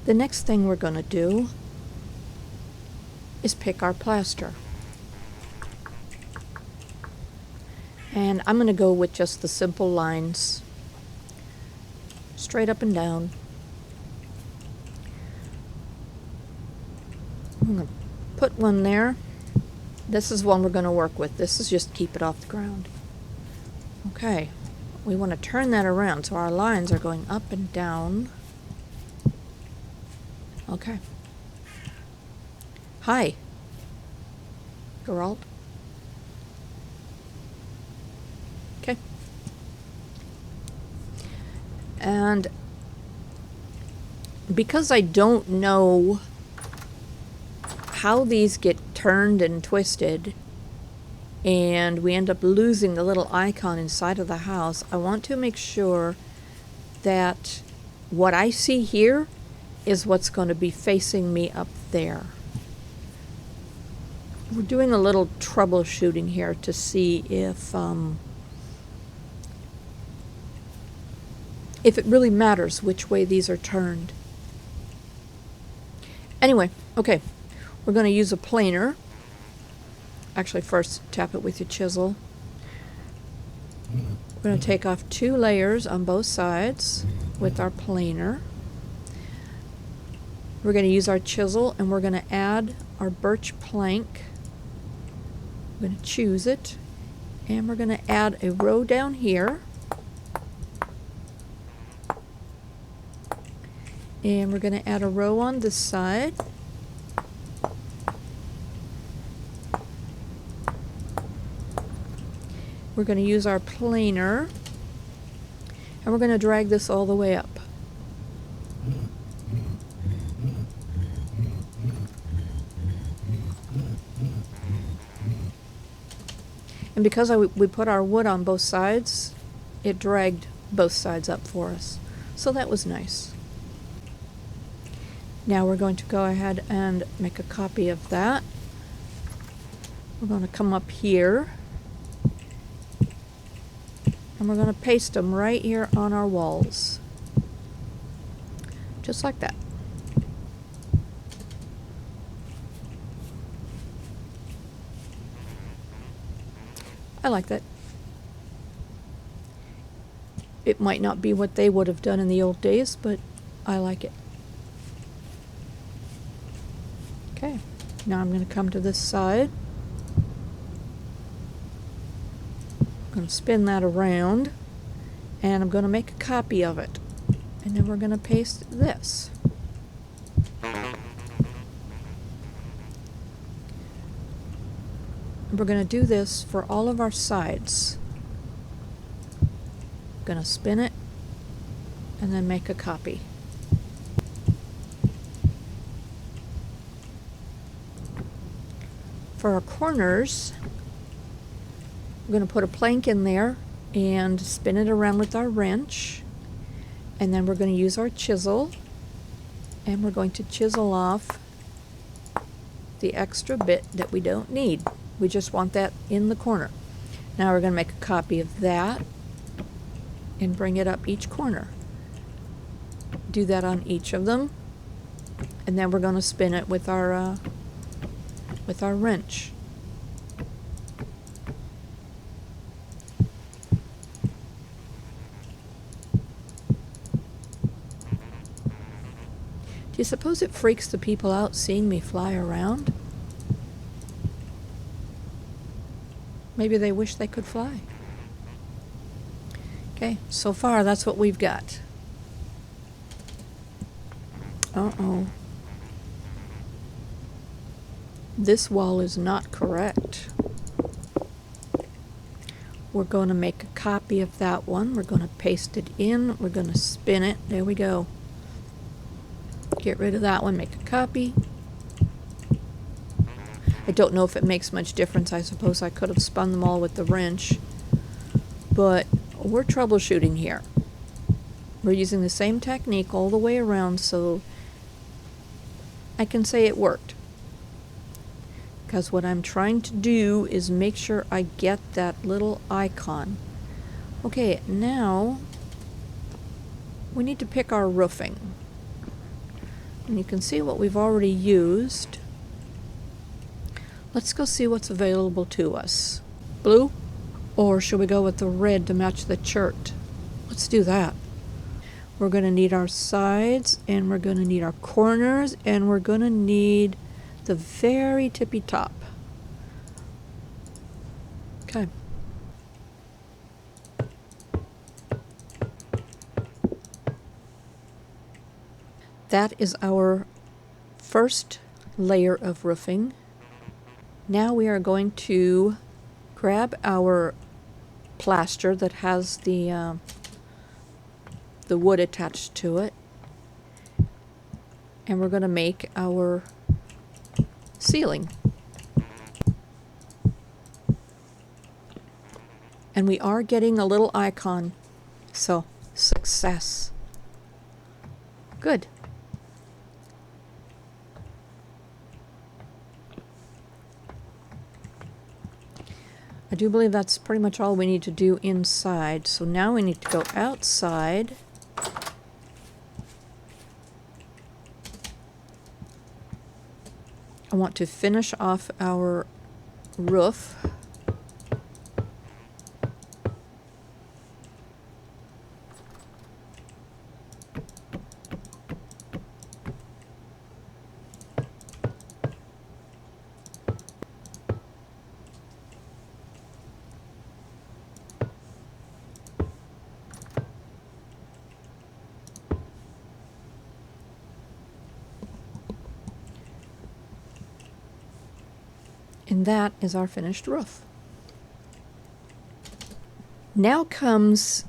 The next thing we're going to do is pick our plaster. And I'm going to go with just the simple lines, straight up and down. I'm going to put one there. This is one we're going to work with. This is just keep it off the ground. Okay, we want to turn that around so our lines are going up and down. Okay. Hi, Geralt. Okay. And because I don't know how these get turned and twisted and we end up losing the little icon inside of the house, I want to make sure that what I see here is what's going to be facing me up there. We're doing a little troubleshooting here to see if it really matters which way these are turned. Anyway, okay, we're going to use a planer. Actually, first tap it with your chisel. We're going to take off 2 layers on both sides with our planer. We're going to use our chisel and we're going to add our birch plank. We're going to choose it and we're going to add a row down here. And we're going to add a row on this side. We're going to use our planer and we're going to drag this all the way up. And because we put our wood on both sides, it dragged both sides up for us. So that was nice. Now we're going to go ahead and make a copy of that. We're going to come up here and we're going to paste them right here on our walls. Just like that. I like that. It might not be what they would have done in the old days, but I like it. Okay, now I'm going to come to this side. I'm going to spin that around and I'm going to make a copy of it. And then we're going to paste this. We're going to do this for all of our sides. I'm going to spin it and then make a copy. For our corners, we're going to put a plank in there and spin it around with our wrench. And then we're going to use our chisel and we're going to chisel off the extra bit that we don't need. We just want that in the corner. Now we're going to make a copy of that and bring it up each corner. Do that on each of them. And then we're going to spin it with our wrench. Do you suppose it freaks the people out seeing me fly around? Maybe they wish they could fly. Okay, so far that's what we've got. Uh-oh. This wall is not correct. We're going to make a copy of that one. We're going to paste it in. We're going to spin it. There we go. Get rid of that one, make a copy. I don't know if it makes much difference. I suppose I could have spun them all with the wrench. But we're troubleshooting here. We're using the same technique all the way around, so I can say it worked. Because what I'm trying to do is make sure I get that little icon. Okay, now we need to pick our roofing. And you can see what we've already used. Let's go see what's available to us. Blue? Or should we go with the red to match the chart? Let's do that. We're going to need our sides, and we're going to need our corners, and we're going to need the very tippy top. Okay. That is our first layer of roofing. Now we are going to grab our plaster that has the wood attached to it, and we're going to make our ceiling. And we are getting a little icon, so success. Good. I do believe that's pretty much all we need to do inside. So now we need to go outside. I want to finish off our roof. And that is our finished roof. Now comes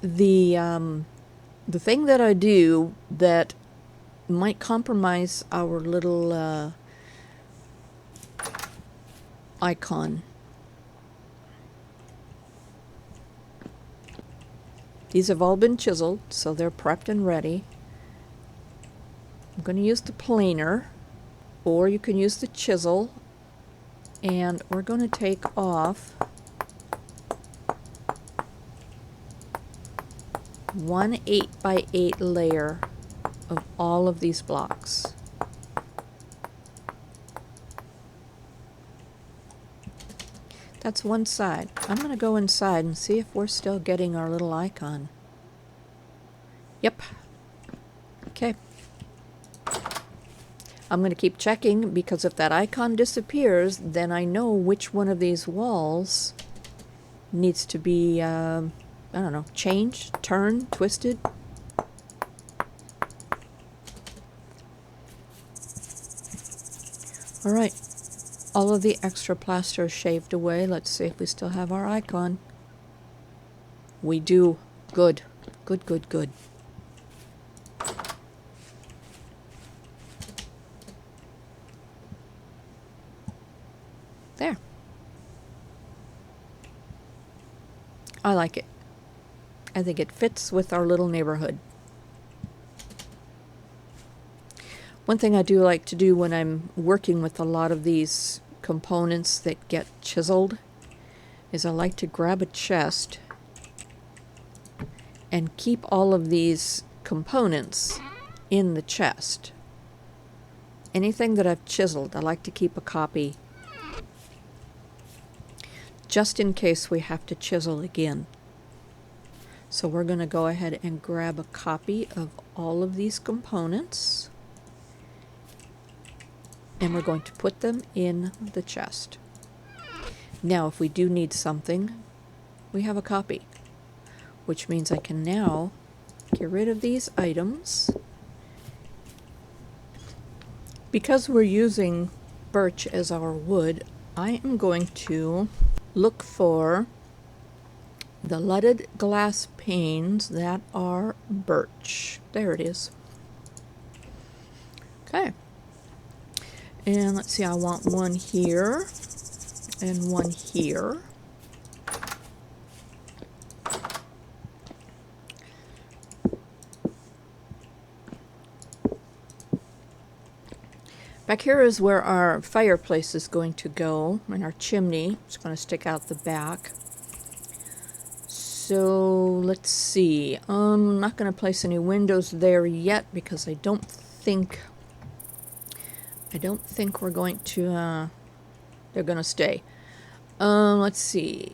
the thing that I do that might compromise our little icon. These have all been chiseled, so they're prepped and ready. I'm going to use the planer, or you can use the chisel. And we're going to take off 1 8x8 layer of all of these blocks. That's one side. I'm going to go inside and see if we're still getting our little icon. Yep. Okay. I'm going to keep checking, because if that icon disappears, then I know which one of these walls needs to be, I don't know, changed, turned, twisted. All right, all of the extra plaster shaved away. Let's see if we still have our icon. We do. Good. Good, good, good. There. I like it. I think it fits with our little neighborhood. One thing I do like to do when I'm working with a lot of these components that get chiseled is I like to grab a chest and keep all of these components in the chest. Anything that I've chiseled, I like to keep a copy, just in case we have to chisel again. So we're going to go ahead and grab a copy of all of these components, and we're going to put them in the chest. Now if we do need something, we have a copy, which means I can now get rid of these items. Because we're using birch as our wood, I am going to look for the leaded glass panes that are birch. There it is. Okay. And let's see, I want one here and one here. Back here is where our fireplace is going to go, and our chimney is going to stick out the back. So let's see. I'm not going to place any windows there yet because I don't think we're going to, they're going to stay. Let's see.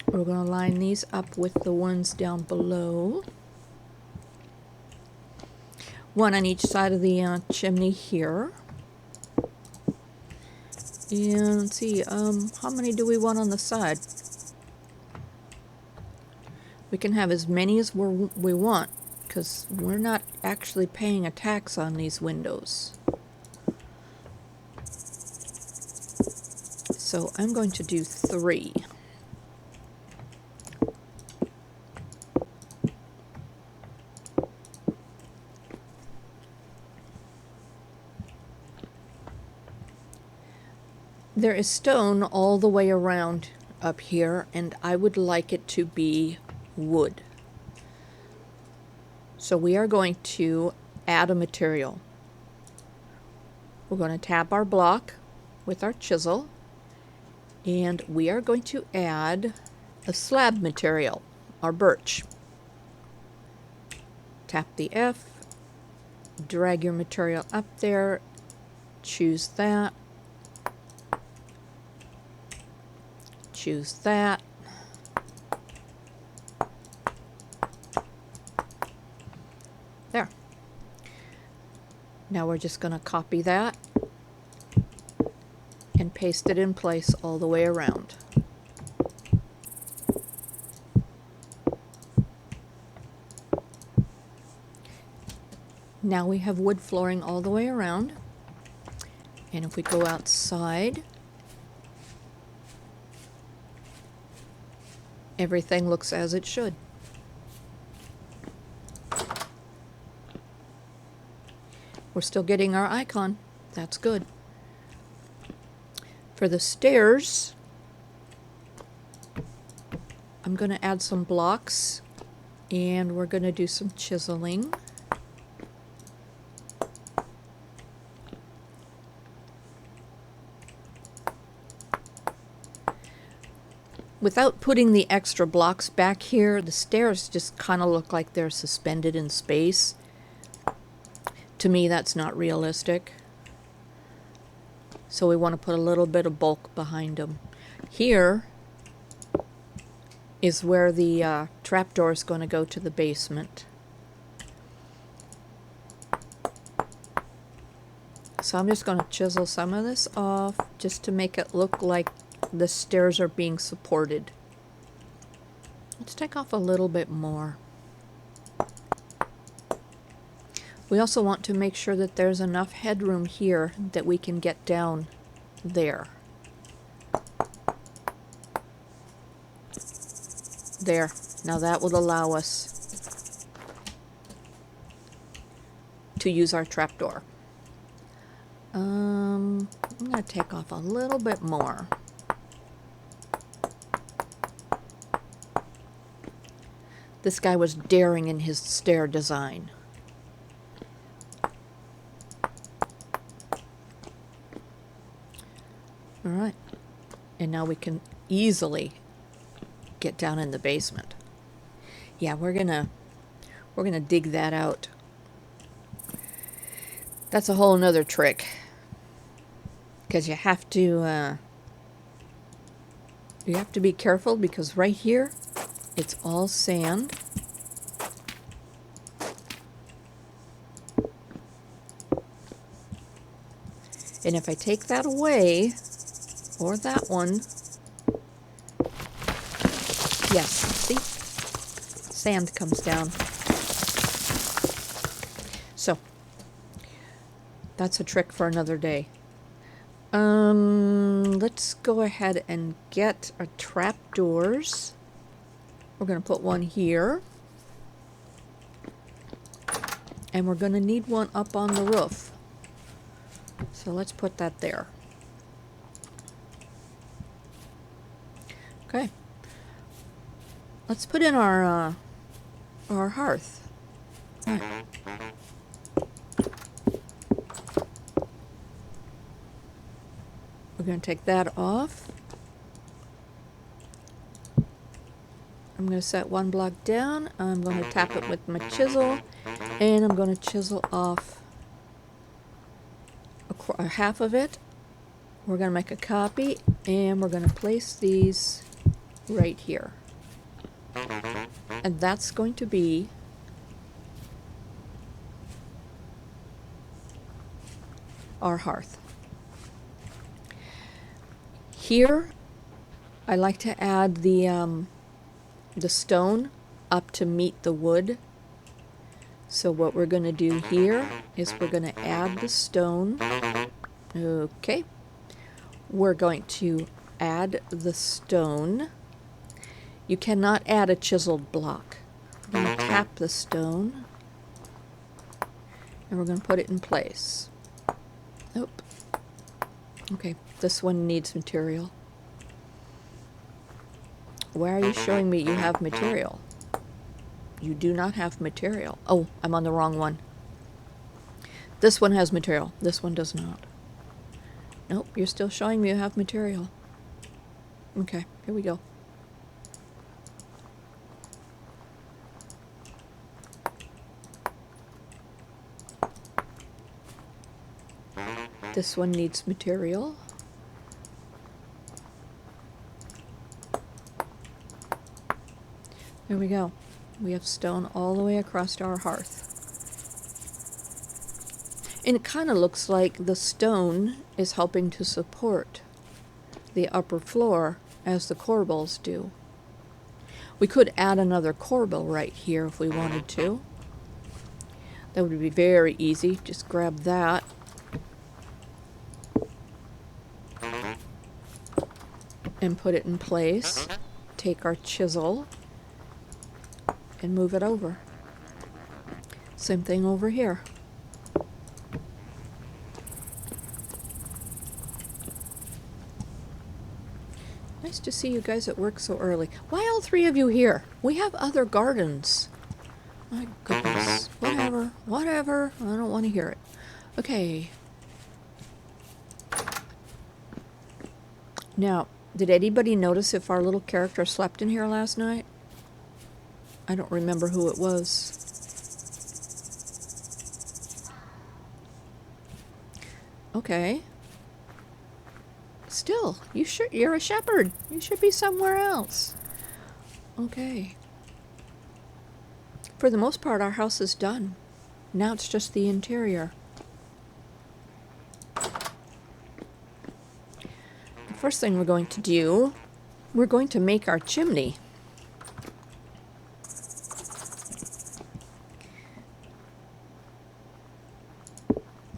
We're going to line these up with the ones down below. One on each side of the chimney here. And let's see, how many do we want on the side? We can have as many as we want, because we're not actually paying a tax on these windows. So I'm going to do 3. There is stone all the way around up here, and I would like it to be wood. So we are going to add a material. We're going to tap our block with our chisel, and we are going to add a slab material, our birch. Tap the F, drag your material up there, choose that, choose that, there. Now we're just going to copy that and paste it in place all the way around. Now we have wood flooring all the way around, and if we go outside, everything looks as it should. We're still getting our icon. That's good. For the stairs, I'm going to add some blocks, and we're going to do some chiseling. Without putting the extra blocks back here, the stairs just kind of look like they're suspended in space. To me, that's not realistic. So we want to put a little bit of bulk behind them. Here is where the trapdoor is going to go to the basement. So I'm just going to chisel some of this off just to make it look like the stairs are being supported. Let's take off a little bit more. We also want to make sure that there's enough headroom here that we can get down there. There. Now that will allow us to use our trapdoor. I'm going to take off a little bit more. This guy was daring in his stair design. Alright, and now we can easily get down in the basement. Yeah, we're gonna dig that out. That's a whole nother trick, because you have to be careful, because right here it's all sand. And if I take that away, or that one, yes, see? Sand comes down. So, that's a trick for another day. Let's go ahead and get our trapdoors. We're going to put one here. And we're going to need one up on the roof. So let's put that there. Okay. Let's put in our hearth. All right. We're going to take that off. I'm going to set one block down. I'm going to tap it with my chisel, and I'm going to chisel off a half of it. We're going to make a copy, and we're going to place these right here. And that's going to be our hearth. Here, I like to add the stone up to meet the wood. So what we're going to do here is we're going to add the stone. Okay. We're going to add the stone. You cannot add a chiseled block. We're going to tap the stone, and we're going to put it in place. Nope. Okay, this one needs material. Why are you showing me you have material? You do not have material. Oh, I'm on the wrong one. This one has material. This one does not. Nope, you're still showing me you have material. Okay, here we go. This one needs material. There we go. We have stone all the way across our hearth. And it kind of looks like the stone is helping to support the upper floor as the corbels do. We could add another corbel right here if we wanted to. That would be very easy. Just grab that. And put it in place. Take our chisel and move it over. Same thing over here. Nice to see you guys at work so early. Why all three of you here? We have other gardens. My goodness. Whatever. Whatever. I don't want to hear it. Okay. Now, did anybody notice if our little character slept in here last night? I don't remember who it was. Okay. Still, you're a shepherd. You should be somewhere else. Okay. For the most part, our house is done. Now it's just the interior. The first thing we're going to do, we're going to make our chimney.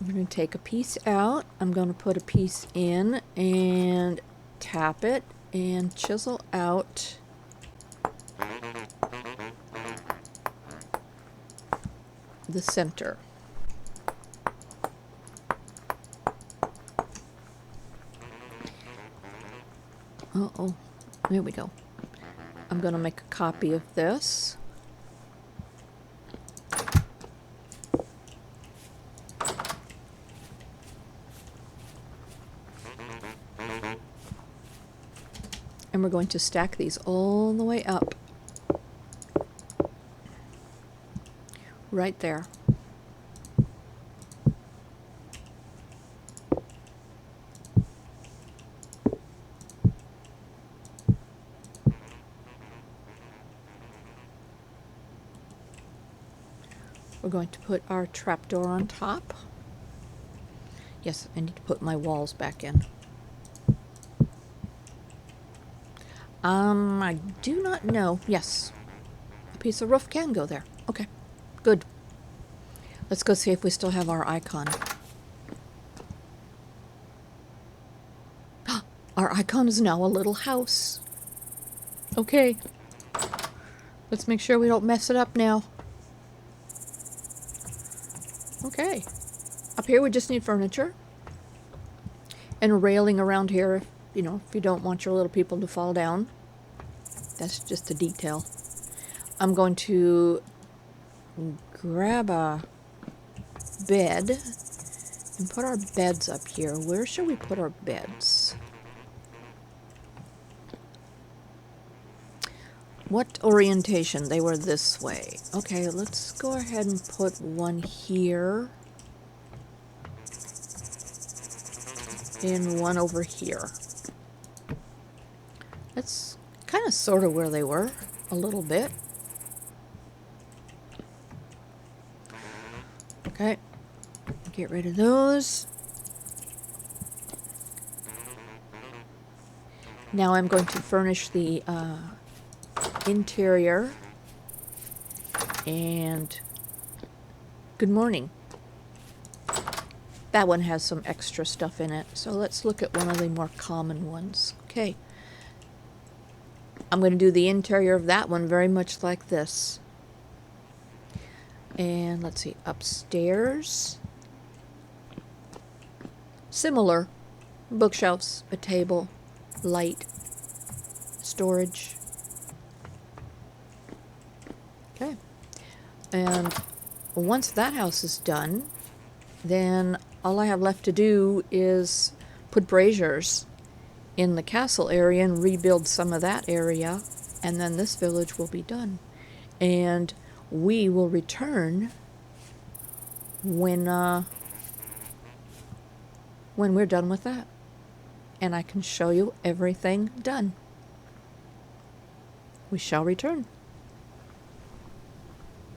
I'm going to take a piece out. I'm going to put a piece in and tap it and chisel out the center. Uh-oh. There we go. I'm going to make a copy of this. And we're going to stack these all the way up. Right there. We're going to put our trapdoor on top. Yes, I need to put my walls back in. I do not know. Yes, a piece of roof can go there. Okay, good. Let's go see if we still have our icon. Our icon is now a little house. Okay. Let's make sure we don't mess it up now. Okay. Up here we just need furniture. And a railing around here, you know, if you don't want your little people to fall down. That's just a detail. I'm going to grab a bed and put our beds up here. Where should we put our beds? What orientation? They were this way. Okay, let's go ahead and put one here. And one over here. That's kind of sort of where they were, a little bit. Okay, get rid of those. Now I'm going to furnish the interior. And good morning. That one has some extra stuff in it, so let's look at one of the more common ones. Okay. I'm going to do the interior of that one very much like this. And let's see, upstairs. Similar. Bookshelves, a table, light, storage. Okay. And once that house is done, then all I have left to do is put braziers in the castle area and rebuild some of that area, and then this village will be done. And we will return when we're done with that. And I can show you everything done. We shall return.